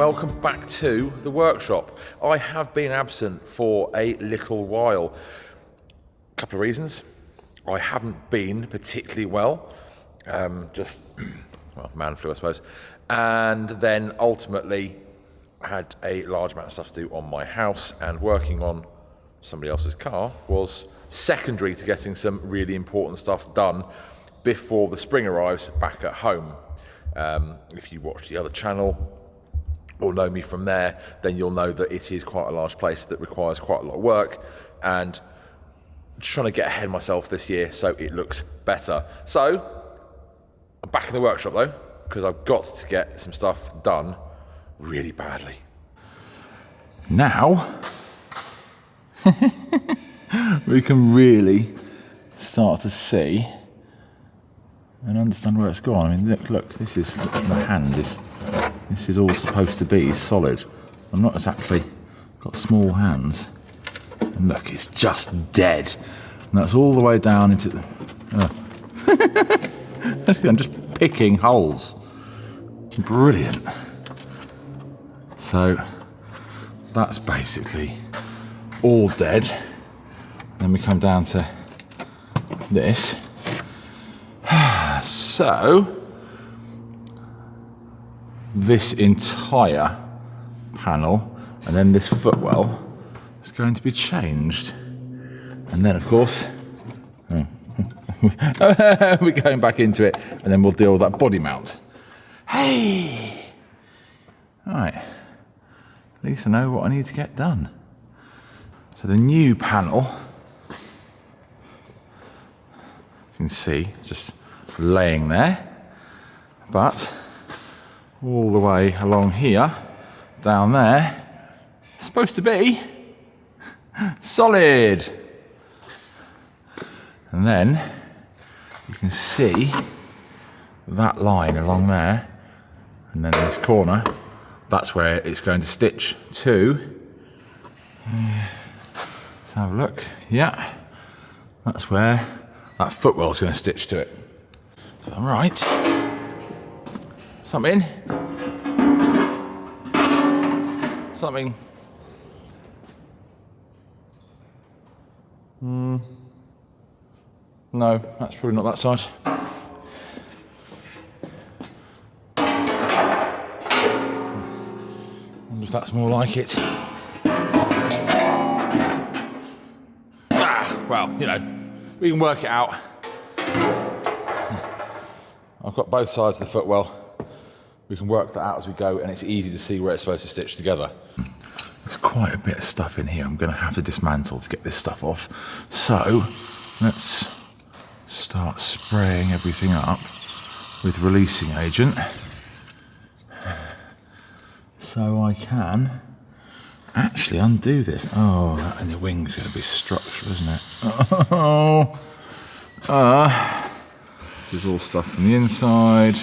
welcome back to the workshop. I have been absent for a little while. A couple of reasons. I haven't been particularly well, man flu I suppose, and then ultimately I had a large amount of stuff to do on my house, and working on somebody else's car was secondary to getting some really important stuff done before the spring arrives back at home. If you watch the other channel or know me from there, then you'll know that it is quite a large place that requires quite a lot of work, and just trying to get ahead of myself this year so it looks better. So I'm back in the workshop though, because I've got to get some stuff done really badly. Now we can really start to see and understand where it's gone. I mean, look, this is the hand is. This is all supposed to be solid. I'm not exactly got small hands. And look, it's just dead. And that's all the way down into the... I'm just picking holes. Brilliant. So that's basically all dead. Then we come down to this. So this entire panel and then this footwell is going to be changed. And then, of course, we're going back into it, and then we'll deal with that body mount. Hey! Right. At least I know what I need to get done. So the new panel, as you can see, just laying there, but all the way along here, down there, it's supposed to be solid. And then you can see that line along there, and then this corner, that's where it's going to stitch to. Let's have a look. Yeah, that's where that footwell's going to stitch to it. All right. Something. No, that's probably not that side. Wonder if that's more like it. Well, you know, we can work it out. I've got both sides of the footwell. We can work that out as we go, and it's easy to see where it's supposed to stitch together. There's quite a bit of stuff in here I'm going to have to dismantle to get this stuff off. So let's start spraying everything up with releasing agent so I can actually undo this. Oh, that in the wing's going to be structural, isn't it? This is all stuff from the inside.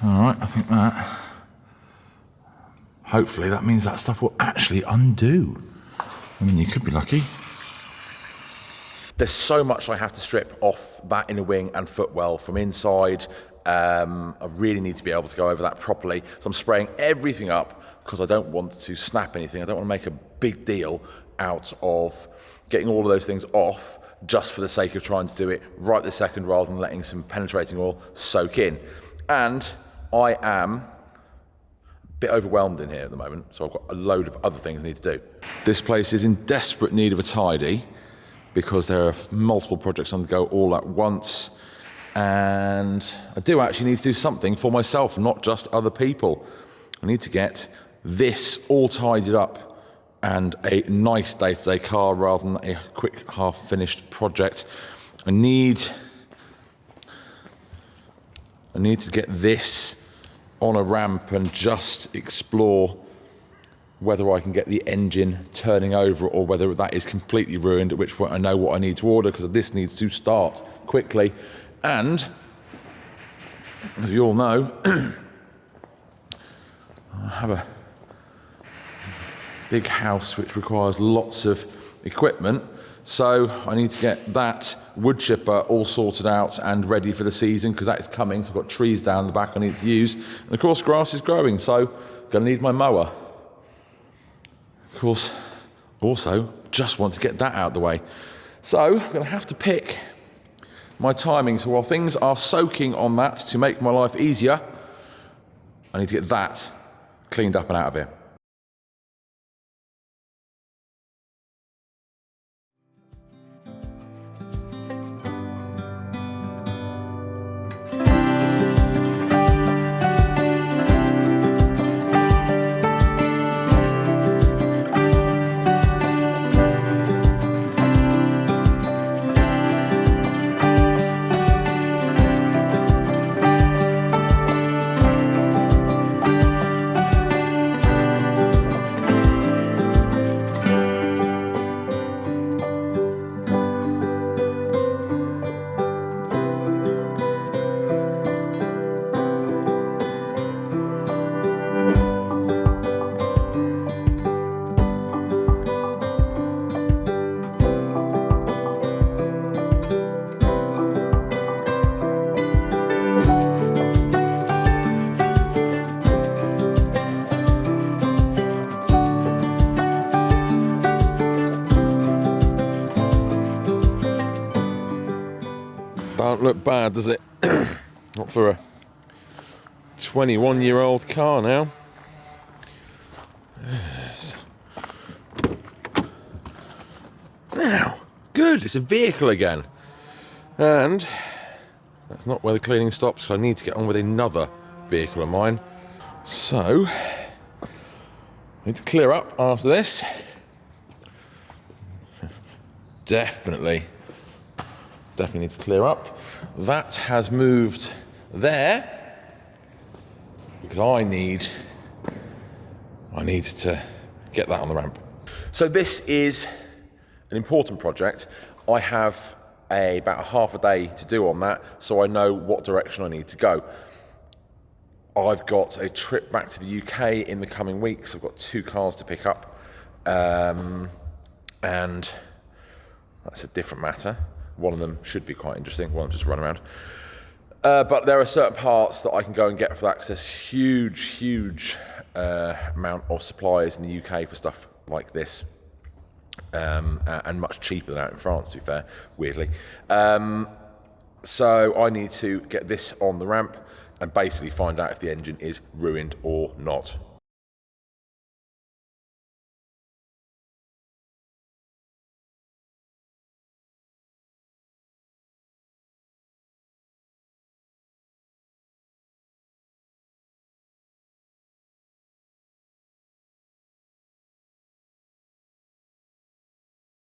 All right, I think that, hopefully that means that stuff will actually undo. I mean, you could be lucky. There's so much I have to strip off that inner wing and footwell from inside. I really need to be able to go over that properly. So I'm spraying everything up because I don't want to snap anything. I don't want to make a big deal out of getting all of those things off just for the sake of trying to do it right this second rather than letting some penetrating oil soak in. And I am a bit overwhelmed in here at the moment, so I've got a load of other things I need to do. This place is in desperate need of a tidy because there are multiple projects on the go all at once, and I do actually need to do something for myself, not just other people. I need to get this all tidied up and a nice day-to-day car rather than a quick half-finished project. I need to get this on a ramp and just explore whether I can get the engine turning over or whether that is completely ruined, at which point I know what I need to order because this needs to start quickly. And, as you all know, I have a big house which requires lots of equipment, So I need to get that wood chipper all sorted out and ready for the season, because that is coming. So I've got trees down the back I need to use. And of course, grass is growing, so gonna need my mower. Of course, also, just want to get that out of the way. So I'm gonna have to pick my timing. So while things are soaking on that to make my life easier, I need to get that cleaned up and out of here. Don't look bad, does it? Not for a 21-year-old car now. Yes. Now, good, it's a vehicle again. And that's not where the cleaning stops, so I need to get on with another vehicle of mine. So, I need to clear up after this. Definitely need to clear up. That has moved there because I need to get that on the ramp. So this is an important project. I have about a half a day to do on that, so I know what direction I need to go. I've got a trip back to the UK in the coming weeks. I've got 2 cars to pick up, and that's a different matter. One of them should be quite interesting, one just run around. But there are certain parts that I can go and get for that, because there's huge amount of suppliers in the UK for stuff like this, and much cheaper than out in France, to be fair, weirdly. So I need to get this on the ramp and basically find out if the engine is ruined or not.